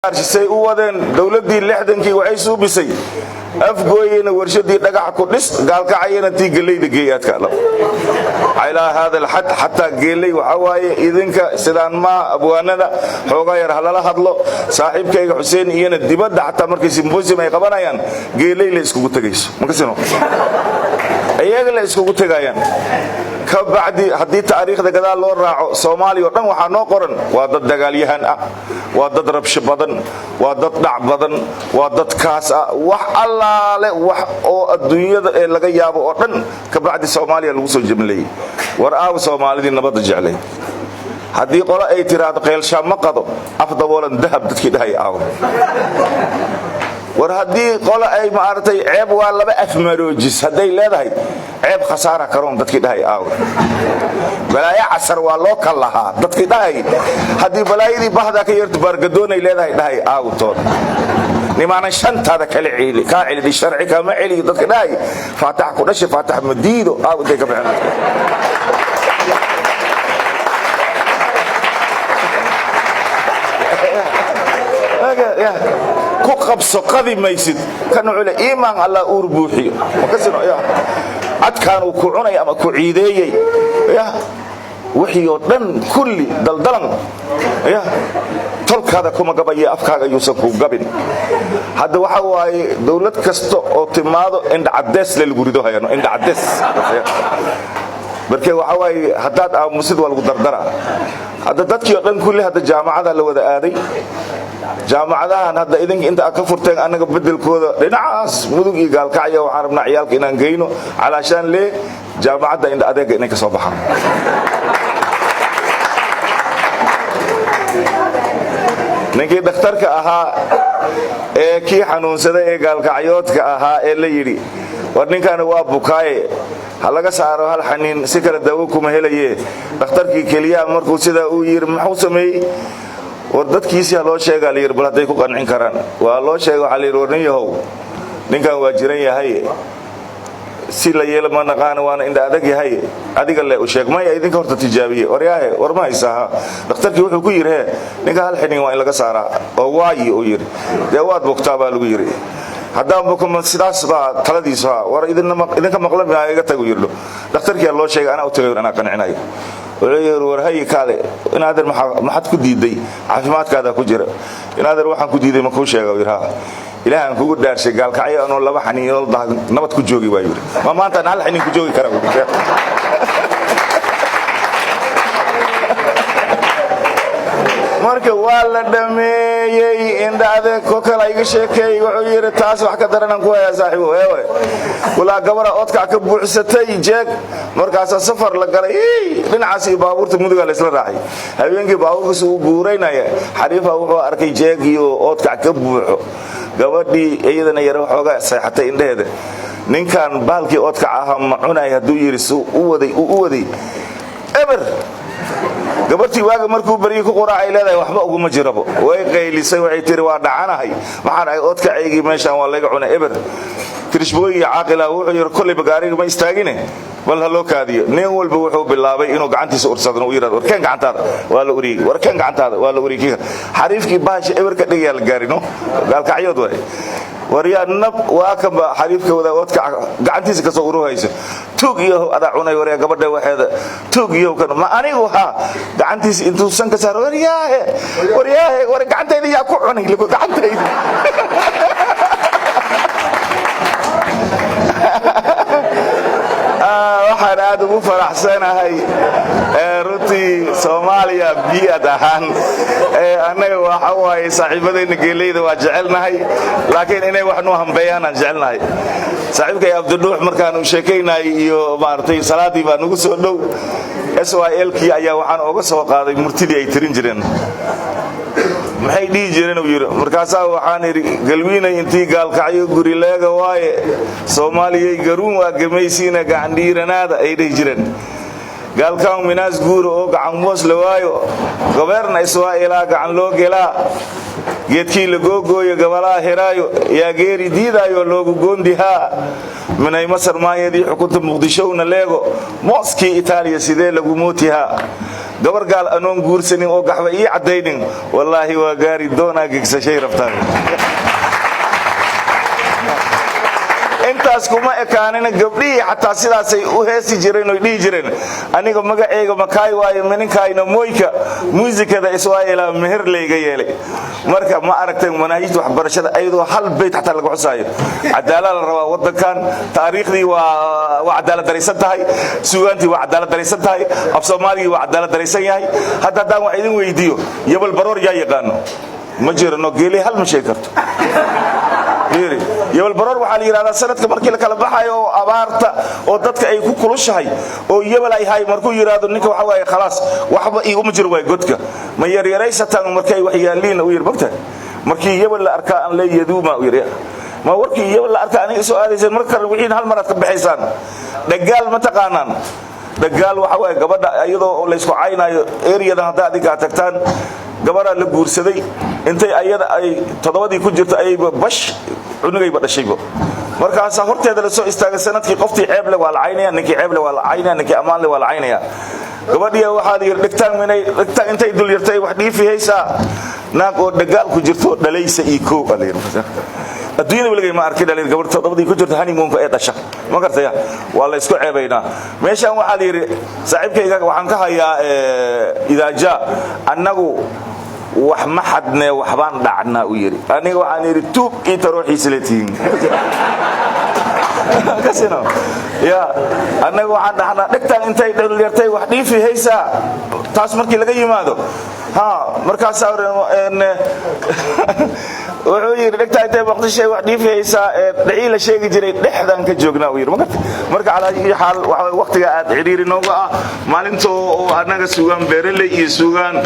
say u wadeen dawladii 60kii waxay suubisay afgooyina warshadii dhagax ku dhis gaalkacayna tii galeyda geeyadka la ilaa hada alhad hatta geelay waxa waaye idinka sidaan ma abwaanada xooga yar halala hadlo saaxiibkayga Xuseen iyana dibadda hatta markii symposium ay qabanayaan geelay la isku tagayso ma kasino ayaga la isku tagayaan ka baadi hadii taariikhda gadaal loo raaco Soomaaliya oo dhan waxa noo qoran waa dad dagaalyahan ah waa dad rabsh badan waa dad dhac badan waa dad kaas ah wax allaale wax oo adduunyada ee laga yaabo oo dhan ka baadi Soomaaliya lagu soo jimlay war aaw Soomaalidii nabad jeclay hadii qolo ay tiraado qeelsha ma qado afdawoolan dahab dadkii dhahay aaw war hadii qolo ay maartay ceeb waa laba afmaroojis haday leedahay ceeb khasaara karoon dadkii dhahay aaw balaaya casar waa loo kalaha dadkii dhahay hadii balaayadii bahda ka yartu bargadoonay leedahay dhahay aaw tood nimaana shantada kala ciili ka ciili sharci kama ciili dadkii dhahay faatax ku dhashay faatax madiido aaw day ka bixin ku qabso qadi maysid kan cule iimaan alla uur buuxiyo makasino adkaan uu ku cunay ama ku ciideeyay wixii oo dhan kulli daldalan tolkaada kuma gabaye afkaaga yuusan ku gabin hadda waxa waaye dawlad kasta oo timaado indha cadees la lagu rido hayano indha cadees markay waxa waaye hadaad aamusid waa lagu dardara hadda dadkii oo dhan kulli hadda jaamacada la wada aaday jaamacadahan hadda idinka inta ka furteen anaga bedelkooda dhinacaas mudug iyo gaalkacyo waxaan rabnaa ciyaalka inaan geyno calaashaan le jaamacada inta adeega inay ka soo baxaan ninkii dhakhtarka ahaa ee kii xanuunsaday ee gaalkacyoodka ahaa ee la yiri war ninkan waa bukaaye halaga saaro hal xaniin si kala dawo kuma helaye dhakhtarkii kaliya markuu sida uu yiri maxuu sameeyay war dadkiisa loo sheegay leer bal haday ku qancin karaan waa loo sheegay waxa leer warniyahow ninkan waa jiran yahay si la yeelo ma naqaan waana inda adag yahay adiga le u sheeg ma idinka horta tijaabiye waryahay war ma haysaa dhakhtarkii wuxuu ku yiri ninka hal xiniin waa in laga saaraa oo waayi uu yiri dawaad bogtaa baa lagu yiri haddaan bokoma sidaas baa taladiisa war idinka maqlan baa iga tago yirlo dhakhtarkii loo sheegay ana u tagay ana qancinayo war hay kaale inaadan maxad ku diiday caafimaadkaada ku jira inaadan waxaan ku diiday ma ku sheego yiraahdo ilaahan kugu dhaarshay gaalkacyo anoo laba xaniin nabad ku joogi waa yiri ma maanta hal xaniin ku joogi kara marka waa la dhameeyay indhaade ko kala iga sheekay wuxuu yiri taas wax ka daran ku haya saaxiibo weey wala gabara oodka ka buuxsatay jeeg markaas safar la galay dhinacaas baabuurta muduga la isla raacay habeenkii baabuurku soo guureynaya xariifa wuxuu arkay jeeg iyo oodka ka buuxo gabadhii iyadana yar waxooga saxatay indheeda ninkan baalkii oodka aha ma cunay haduu yiri soo u waday eber gabartii waaga markuu bariyo ku qoraacay leedahay waxba ugu ma jirabo way qaylisay waxay tiri waa dhacanahay waxaan ay oodka ceegi meeshan waa laga cunay eber kirishbooy caaqila wuxuu yiri kulli bagaariga ma istaagine wal halo kaadiyo nin walba wuxuu bilaabay inuu gacantiisa ursadno u yiraahdo warkeen gacantaada waa la uriyay warkeen gacantaada waa la uriyay xariifkii baasha eberka dhigay la gaarino gaalkacyood way wariya nab waa ka xariifka wada oodka gacantiisa ka soo uruhayso tuug iyo ada cunay wariya gabadha waxeeda tuug iyo kan ma anigu ha gacantiisa intuu san ka saaro wariya war gacantayda yaa ku cunay lagu gacantayda waxaan aad ugu faraxsanahay runtii Soomaaliya biyad ahaan anaga waxa waaye saaxiibadayna geeleyda waa jecelnahay laakiin inay wax noo hambeeyaan aan jecelnahay saaxiibkay Abdullaah markaan uu sheekeynay iyo maartay salaadii baa nagu soo dhow SYL-kii ayaa waxaan uga soo qaaday murtidii ay tirin jireen maxay dhigi jireen uu yiri markaas waxaan iri galwiinay intii gaalkacyo guri leega waaye Soomaaliya garuun waa gamaysiina gacan dhiiranaada ay dhigi jireen gaalkaan minaas guur oo gacan moos la waayo goberna Israa'iil gacan loo gelaa geedkii la googooyo gabalaha hiraayo yaa geeri diidayo loogu goondihaa minay Masar maayadii xukunta Muqdisho una leego mooskii Itaaliya sidee lagu mootihaa gabar gaal anoon guursanin oo gaxba ii cadaynin wallaahi waa gaari doonaa gegsashay rabtaan intaas kuma ekaanina gabdhihii xataa sidaasay u heesi jireen oo dhihi jireen aniga magaceyga makaay waayo mininkayna mooyka muusikada Israa'iila meher leega yeelay marka ma aragteen manaahijta waxbarashada ayadoo hal bayt xataa lagu xusaayo cadaalad la rabaa wadankan taariikhdii waa cadaalad daraysan tahay suugaantii waa cadaalad daraysan tahay af Soomaaliga waa cadaalad daraysan yahay hadda daan wax idin weydiiyo yabal baroor yaa yaqaano ma jirano geelay hal ma sheeg karto yabal baroor waxaa la yiraahdaa sanadka markii la kala baxayo oo abaarta oo dadka ay ku kulushahay oo yabal ay hay markuu yiraahdo ninka waxa waaye khalaas waxba iiguma jiro way godka ma yaryaraysataan markay wax yaaliin u yirbaxta markii yabal la arkaa aan leeyaduuma u yiriya ma warkii yabal la arkaa aniga soo aadaysan marka wixiin hal mar aad ka bixisaan dagaal ma taqaanaan dagaal waxa waaye gabadha iyadoo la isku caynayo area-dan hadda adiga tagtaan gabadha la guursaday intay ayada ay todobadii ku jirto ay bash cunugay badashaybo markaas horteeda la soo istaagay sanadkii qoftii ceeble waa la caynaya ninkii ceeble waa la caynaya ninkii amaanle waa la caynaya gabadhiya waxaa la yiri dhigtaan intay dul yartay wax dhiifi haysa naag oo dagaal ku jirto dhalaysa iko alayr adduunyada waligeey ma arkay dhalin gabar todobadii ku jirto honeymoon ee dhasha ma gartaya waa la isku ceebaynaa meeshan waxa la yiri saaxiibkayga waxaan ka hayaa idaaja annagu wax ma xadne waxbaan dhacnaa u yiri aniga waxaan yiri tuub ii taruuxiis leetiin kasino ya annagu waxaan dhaxnaa dhigtaan intay dhul yartay wax dhiifi haysa taas markii laga yimaado ha markaas wuxuu yiri dhigtaan intay waqti wax dhiifi haysa dhixii la sheegi jiray dhexdan ka joognaa u yiri marka calaayi xaal waxa waqtiga aad xiriir inooga ah maalinta oo anaga suugaan beeraley iyo suugaan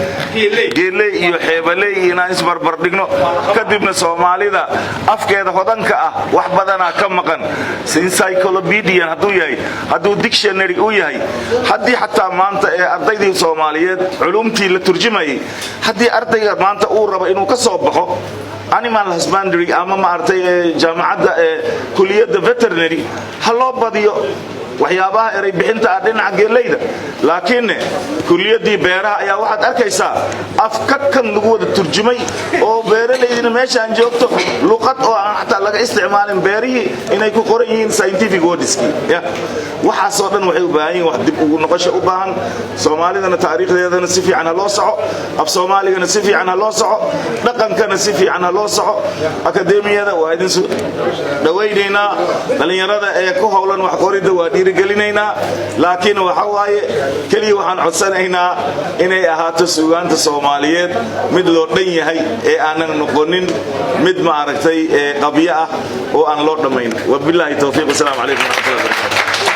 geeley iyo xeebaley inaan isbarbar dhigno kadibna Soomaalida afkeeda hodanka ah wax badana ka maqan encyclopedia haduu dictionary uu yahay hadii xataa maanta ardaydii Soomaaliyeed culumtii la turjumayay hadii ardayga maanta uu rabo inuu ka soo baxo animal husbandry ama ma artay jaamacadda kulliyadda veterinary haloo badiyo waxyaabaha eray bixinta dhinaca geeleyda laakiin kulliyadii beeraha ayaa waxaad arkaysaa afkakan lagu wada turjumay oo beeraleydina meeshaan joogto luqad oo aan xataa laga isticmaalin beerihii inay ku qoran yihiin scientific words waxa soo dhan waxay u baahan yihiin wax dib ugu noqosho u baahan Soomaalidana taariikhdeedana si fiican loo soco af Soomaaligana si fiican loo soco dhaqankana si fiican loo soco akademiyada waa idin soo dhaweynayna dhalinyarada ee ku hawlan wax qorida waa dhiirigelinaynaa laakiin waxa waaye kaliya waxaan codsanaynaa inay ahaato suugaanta Soomaaliyeed mid loo dhan yahay ee aanan noqonin mid ma aragtay qabiyo ah oo aan loo dhamayn wabillahi tawfiiq assalamu alaykum wa rahmatullahi wa barakatuh